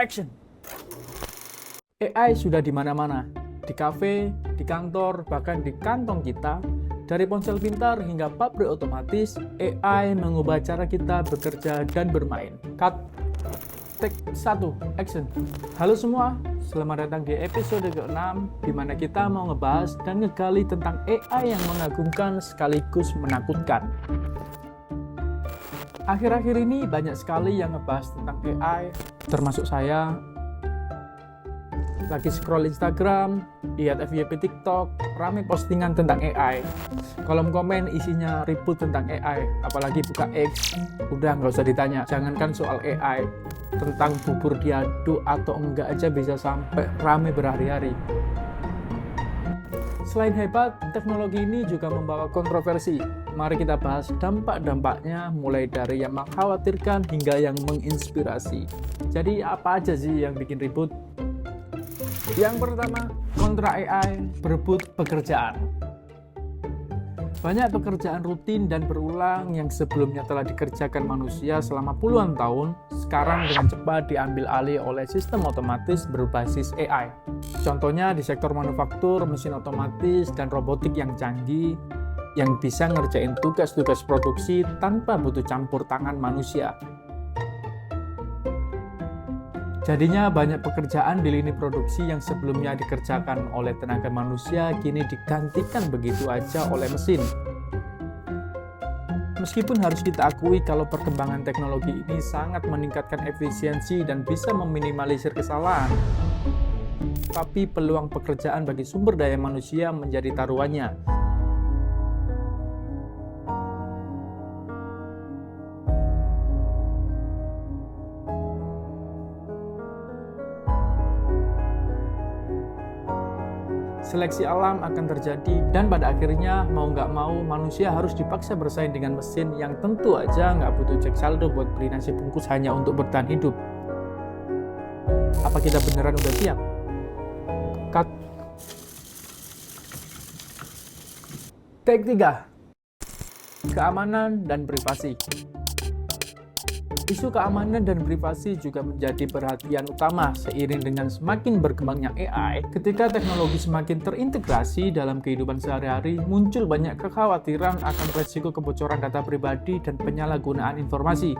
action. AI sudah di mana-mana, di kafe, di kantor, bahkan di kantong kita. Dari ponsel pintar hingga pabrik otomatis, AI mengubah cara kita bekerja dan bermain. Cut. Take 1, action. Halo semua, selamat datang di episode ke-6, di mana kita mau ngebahas dan ngegali tentang AI yang mengagumkan sekaligus menakutkan. Akhir-akhir ini banyak sekali yang ngebahas tentang AI, termasuk saya. Lagi scroll Instagram, lihat FYP TikTok, rame postingan tentang AI. Kolom komen isinya ribut tentang AI, apalagi buka X, udah nggak usah ditanya. Jangankan soal AI, tentang bubur diaduk atau enggak aja bisa sampai rame berhari-hari. Selain hebat, teknologi ini juga membawa kontroversi. Mari kita bahas dampak-dampaknya, mulai dari yang mengkhawatirkan hingga yang menginspirasi. Jadi apa aja sih yang bikin ribut? Yang pertama, kontra AI berebut pekerjaan. Banyak pekerjaan rutin dan berulang yang sebelumnya telah dikerjakan manusia selama puluhan tahun, sekarang dengan cepat diambil alih oleh sistem otomatis berbasis AI. Contohnya di sektor manufaktur, mesin otomatis, dan robotik yang canggih, yang bisa ngerjain tugas-tugas produksi tanpa butuh campur tangan manusia. Jadinya banyak pekerjaan di lini produksi yang sebelumnya dikerjakan oleh tenaga manusia kini digantikan begitu aja oleh mesin. Meskipun harus kita akui kalau perkembangan teknologi ini sangat meningkatkan efisiensi dan bisa meminimalisir kesalahan, tapi peluang pekerjaan bagi sumber daya manusia menjadi taruhannya. Seleksi alam akan terjadi dan pada akhirnya mau nggak mau manusia harus dipaksa bersaing dengan mesin yang tentu aja nggak butuh cek saldo buat beli nasi bungkus hanya untuk bertahan hidup. Apa kita beneran udah siap? Cut. Take 3. Keamanan dan privasi. Isu keamanan dan privasi juga menjadi perhatian utama seiring dengan semakin berkembangnya AI. Ketika teknologi semakin terintegrasi dalam kehidupan sehari-hari, muncul banyak kekhawatiran akan resiko kebocoran data pribadi dan penyalahgunaan informasi.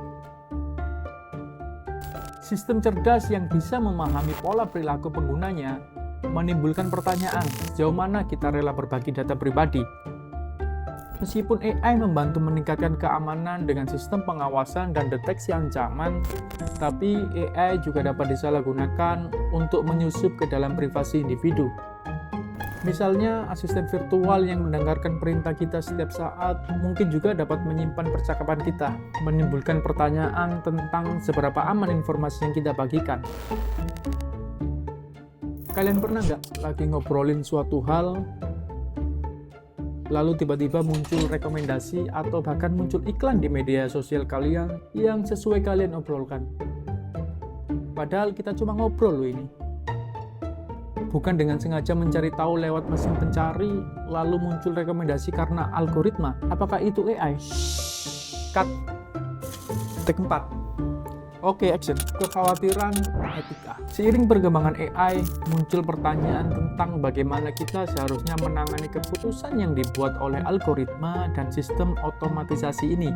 Sistem cerdas yang bisa memahami pola perilaku penggunanya menimbulkan pertanyaan, sejauh mana kita rela berbagi data pribadi. Meskipun AI membantu meningkatkan keamanan dengan sistem pengawasan dan deteksi ancaman, tapi AI juga dapat disalahgunakan untuk menyusup ke dalam privasi individu. Misalnya, asisten virtual yang mendengarkan perintah kita setiap saat mungkin juga dapat menyimpan percakapan kita, menimbulkan pertanyaan tentang seberapa aman informasi yang kita bagikan. Kalian pernah nggak lagi ngobrolin suatu hal, lalu tiba-tiba muncul rekomendasi atau bahkan muncul iklan di media sosial kalian yang sesuai kalian obrolkan? Padahal kita cuma ngobrol loh ini. Bukan dengan sengaja mencari tahu lewat mesin pencari, lalu muncul rekomendasi karena algoritma. Apakah itu AI? Cut. Take 4. Oke, action. Kekhawatiran etika. Seiring perkembangan AI, muncul pertanyaan tentang bagaimana kita seharusnya menangani keputusan yang dibuat oleh algoritma dan sistem otomatisasi ini.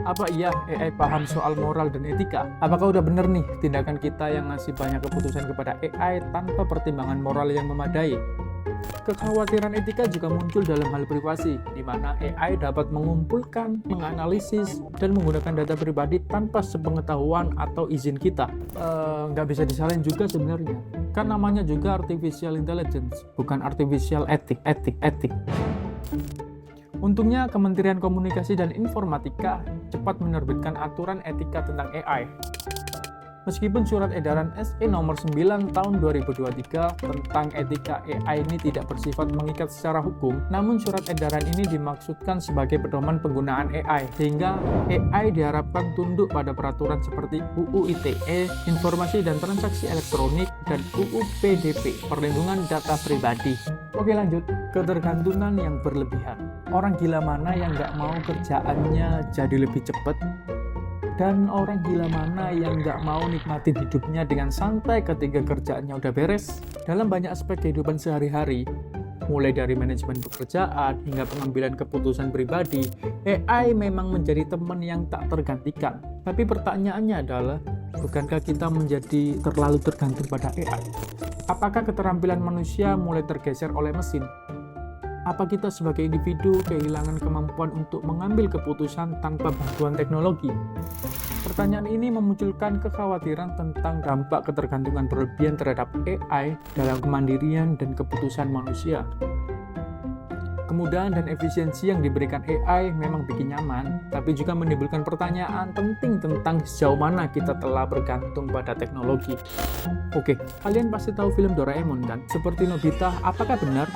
Apa iya AI paham soal moral dan etika? Apakah udah bener nih tindakan kita yang ngasih banyak keputusan kepada AI tanpa pertimbangan moral yang memadai? Kekhawatiran etika juga muncul dalam hal privasi, di mana AI dapat mengumpulkan, menganalisis, dan menggunakan data pribadi tanpa sepengetahuan atau izin kita. Nggak bisa disalahin juga sebenarnya, kan namanya juga artificial intelligence, bukan artificial etik. Untungnya Kementerian Komunikasi dan Informatika cepat menerbitkan aturan etika tentang AI. Meskipun surat edaran SE nomor 9 tahun 2023 tentang etika AI ini tidak bersifat mengikat secara hukum, namun surat edaran ini dimaksudkan sebagai pedoman penggunaan AI, sehingga AI diharapkan tunduk pada peraturan seperti UU ITE, Informasi dan Transaksi Elektronik, dan UU PDP, Perlindungan Data Pribadi. Oke lanjut, ketergantungan yang berlebihan. Orang gila mana yang nggak mau kerjaannya jadi lebih cepat? Dan orang gila mana yang nggak mau nikmatin hidupnya dengan santai ketika kerjaannya udah beres? Dalam banyak aspek kehidupan sehari-hari, mulai dari manajemen pekerjaan hingga pengambilan keputusan pribadi, AI memang menjadi teman yang tak tergantikan. Tapi pertanyaannya adalah, bukankah kita menjadi terlalu tergantung pada AI? Apakah keterampilan manusia mulai tergeser oleh mesin? Apa kita sebagai individu kehilangan kemampuan untuk mengambil keputusan tanpa bantuan teknologi? Pertanyaan ini memunculkan kekhawatiran tentang dampak ketergantungan berlebihan terhadap AI dalam kemandirian dan keputusan manusia. Kemudahan dan efisiensi yang diberikan AI memang bikin nyaman, tapi juga menimbulkan pertanyaan penting tentang sejauh mana kita telah bergantung pada teknologi. Oke, kalian pasti tahu film Doraemon kan? Seperti Nobita, apakah benar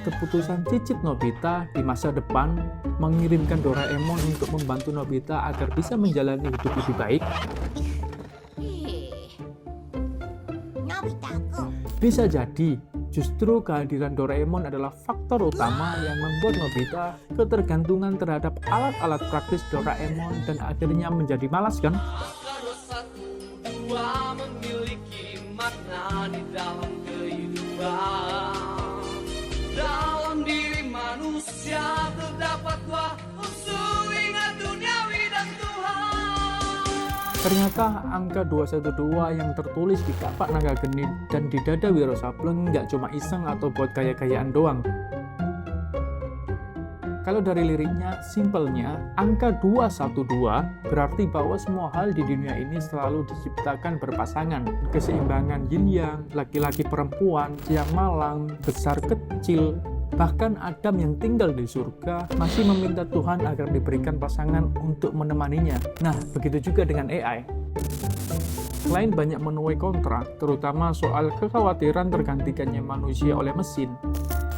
keputusan cicit Nobita di masa depan mengirimkan Doraemon untuk membantu Nobita agar bisa menjalani hidup lebih baik? Bisa jadi, justru kehadiran Doraemon adalah faktor utama yang membuat Nobita ketergantungan terhadap alat-alat praktis Doraemon dan akhirnya menjadi malas kan? Memiliki makna di dalam kehidupan. Dalam diri manusia terdapatlah unsur ingat duniawi dan Tuhan. Ternyata angka 212 yang tertulis di kapak naga genit dan di dada Wiro Sableng nggak cuma iseng atau buat gaya-gayaan doang. Kalau dari liriknya, simpelnya, angka 212 berarti bahwa semua hal di dunia ini selalu diciptakan berpasangan. Keseimbangan yin-yang, laki-laki perempuan, siang malam, besar kecil. Bahkan Adam yang tinggal di surga masih meminta Tuhan agar diberikan pasangan untuk menemaninya. Nah, begitu juga dengan AI. Selain banyak menuai kontra, terutama soal kekhawatiran tergantikannya manusia oleh mesin,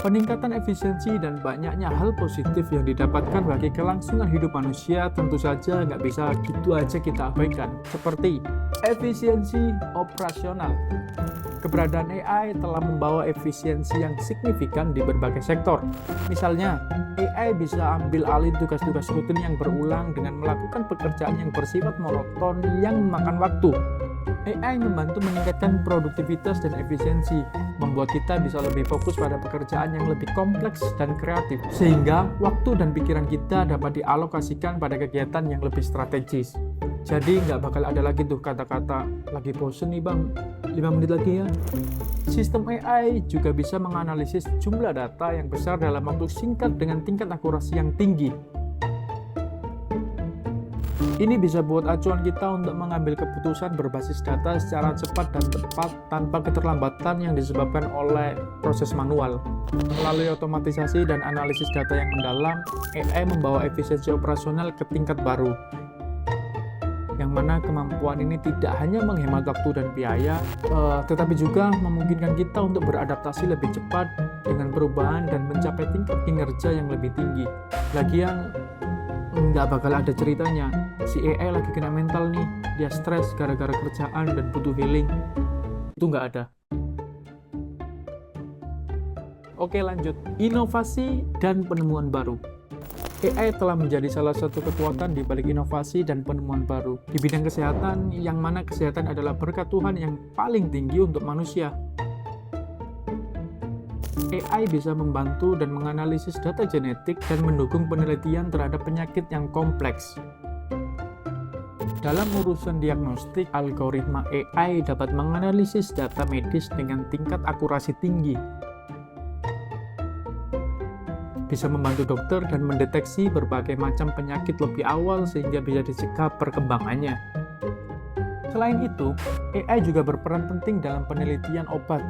peningkatan efisiensi dan banyaknya hal positif yang didapatkan bagi kelangsungan hidup manusia tentu saja nggak bisa gitu aja kita abaikan. Seperti efisiensi operasional. Keberadaan AI telah membawa efisiensi yang signifikan di berbagai sektor. Misalnya, AI bisa ambil alih tugas-tugas rutin yang berulang dengan melakukan pekerjaan yang bersifat monoton yang memakan waktu. AI membantu meningkatkan produktivitas dan efisiensi, membuat kita bisa lebih fokus pada pekerjaan yang lebih kompleks dan kreatif, sehingga waktu dan pikiran kita dapat dialokasikan pada kegiatan yang lebih strategis. Jadi nggak bakal ada lagi tuh kata-kata, lagi bosen nih bang, 5 menit lagi ya. Sistem AI juga bisa menganalisis jumlah data yang besar dalam waktu singkat dengan tingkat akurasi yang tinggi. Ini bisa buat acuan kita untuk mengambil keputusan berbasis data secara cepat dan tepat tanpa keterlambatan yang disebabkan oleh proses manual. Melalui otomatisasi dan analisis data yang mendalam, AI membawa efisiensi operasional ke tingkat baru, yang mana kemampuan ini tidak hanya menghemat waktu dan biaya, tetapi juga memungkinkan kita untuk beradaptasi lebih cepat dengan perubahan dan mencapai tingkat kinerja yang lebih tinggi. Lagian, nggak bakal ada ceritanya si AI lagi kena mental nih, dia stres gara-gara kerjaan dan butuh healing. Itu nggak ada. Oke, lanjut. Inovasi dan penemuan baru. AI telah menjadi salah satu kekuatan di balik inovasi dan penemuan baru di bidang kesehatan, yang mana kesehatan adalah berkat Tuhan yang paling tinggi untuk manusia. AI bisa membantu dan menganalisis data genetik dan mendukung penelitian terhadap penyakit yang kompleks. Dalam urusan diagnostik, algoritma AI dapat menganalisis data medis dengan tingkat akurasi tinggi. Bisa membantu dokter dan mendeteksi berbagai macam penyakit lebih awal sehingga bisa dicegah perkembangannya. Selain itu, AI juga berperan penting dalam penelitian obat,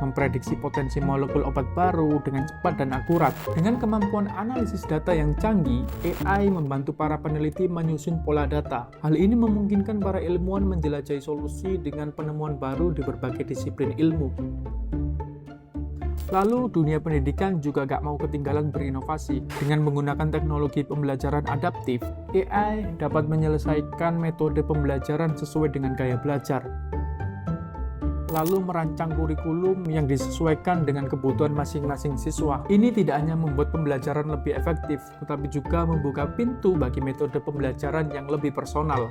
memprediksi potensi molekul obat baru dengan cepat dan akurat. Dengan kemampuan analisis data yang canggih, AI membantu para peneliti menyusun pola data. Hal ini memungkinkan para ilmuwan menjelajahi solusi dengan penemuan baru di berbagai disiplin ilmu. Lalu, dunia pendidikan juga gak mau ketinggalan berinovasi. Dengan menggunakan teknologi pembelajaran adaptif, AI dapat menyelesaikan metode pembelajaran sesuai dengan gaya belajar. lalu merancang kurikulum yang disesuaikan dengan kebutuhan masing-masing siswa. Ini tidak hanya membuat pembelajaran lebih efektif, tetapi juga membuka pintu bagi metode pembelajaran yang lebih personal.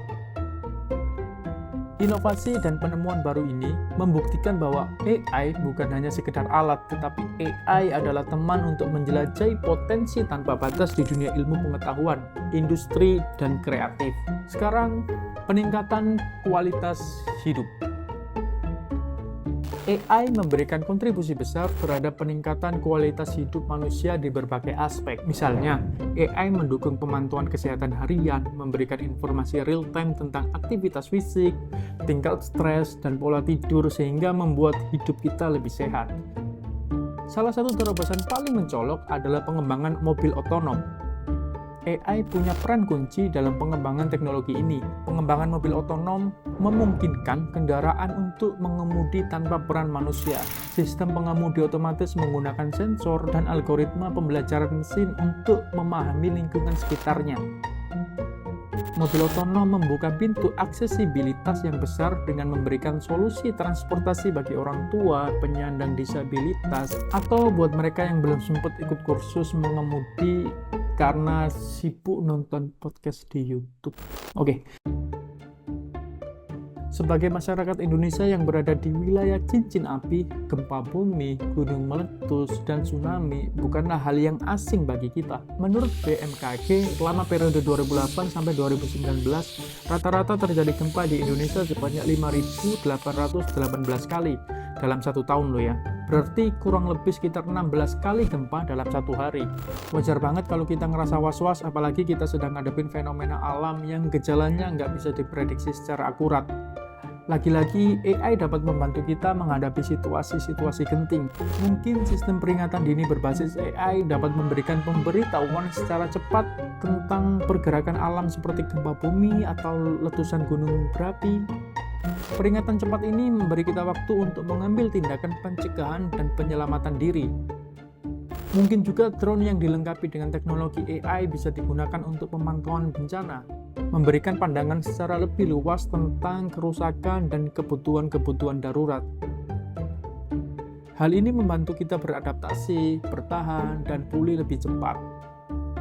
Inovasi dan penemuan baru ini membuktikan bahwa AI bukan hanya sekedar alat, tetapi AI adalah teman untuk menjelajahi potensi tanpa batas di dunia ilmu pengetahuan, industri, dan kreatif. Sekarang, peningkatan kualitas hidup. AI memberikan kontribusi besar terhadap peningkatan kualitas hidup manusia di berbagai aspek. Misalnya, AI mendukung pemantauan kesehatan harian, memberikan informasi real-time tentang aktivitas fisik, tingkat stres, dan pola tidur sehingga membuat hidup kita lebih sehat. Salah satu terobosan paling mencolok adalah pengembangan mobil otonom. AI punya peran kunci dalam pengembangan teknologi ini. Pengembangan mobil otonom memungkinkan kendaraan untuk mengemudi tanpa peran manusia. Sistem pengemudi otomatis menggunakan sensor dan algoritma pembelajaran mesin untuk memahami lingkungan sekitarnya. Mobil otonom membuka pintu aksesibilitas yang besar dengan memberikan solusi transportasi bagi orang tua, penyandang disabilitas, atau buat mereka yang belum sempat ikut kursus mengemudi karena sibuk nonton podcast di YouTube. Oke. Sebagai masyarakat Indonesia yang berada di wilayah cincin api, gempa bumi, gunung meletus, dan tsunami bukanlah hal yang asing bagi kita. Menurut BMKG, selama periode 2008 sampai 2019, rata-rata terjadi gempa di Indonesia sebanyak 5.818 kali dalam satu tahun loh ya. Berarti kurang lebih sekitar 16 kali gempa dalam satu hari. Wajar banget kalau kita ngerasa was-was, apalagi kita sedang ngadepin fenomena alam yang gejalanya nggak bisa diprediksi secara akurat. Lagi-lagi, AI dapat membantu kita menghadapi situasi-situasi genting. Mungkin sistem peringatan dini berbasis AI dapat memberikan pemberitahuan secara cepat tentang pergerakan alam seperti gempa bumi atau letusan gunung berapi. Peringatan cepat ini memberi kita waktu untuk mengambil tindakan pencegahan dan penyelamatan diri. Mungkin juga drone yang dilengkapi dengan teknologi AI bisa digunakan untuk pemantauan bencana, memberikan pandangan secara lebih luas tentang kerusakan dan kebutuhan-kebutuhan darurat. Hal ini membantu kita beradaptasi, bertahan, dan pulih lebih cepat.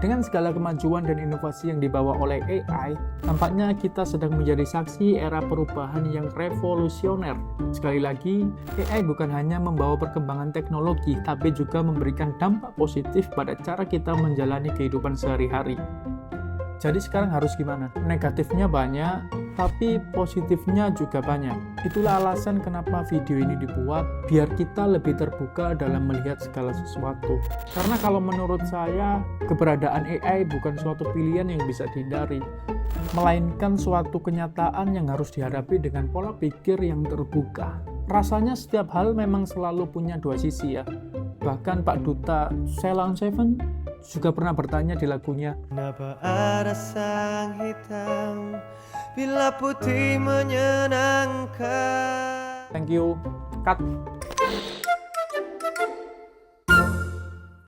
Dengan segala kemajuan dan inovasi yang dibawa oleh AI, tampaknya kita sedang menjadi saksi era perubahan yang revolusioner. Sekali lagi, AI bukan hanya membawa perkembangan teknologi, tapi juga memberikan dampak positif pada cara kita menjalani kehidupan sehari-hari. Jadi sekarang harus gimana? Negatifnya banyak, tapi positifnya juga banyak. Itulah alasan kenapa video ini dibuat, biar kita lebih terbuka dalam melihat segala sesuatu. Karena kalau menurut saya, keberadaan AI bukan suatu pilihan yang bisa dihindari, melainkan suatu kenyataan yang harus dihadapi dengan pola pikir yang terbuka. Rasanya setiap hal memang selalu punya dua sisi ya. Bahkan Pak Duta Ceylon Seven juga pernah bertanya di lagunya, kenapa ada sang hitam bila putih menyenangkan. Thank you. Cut.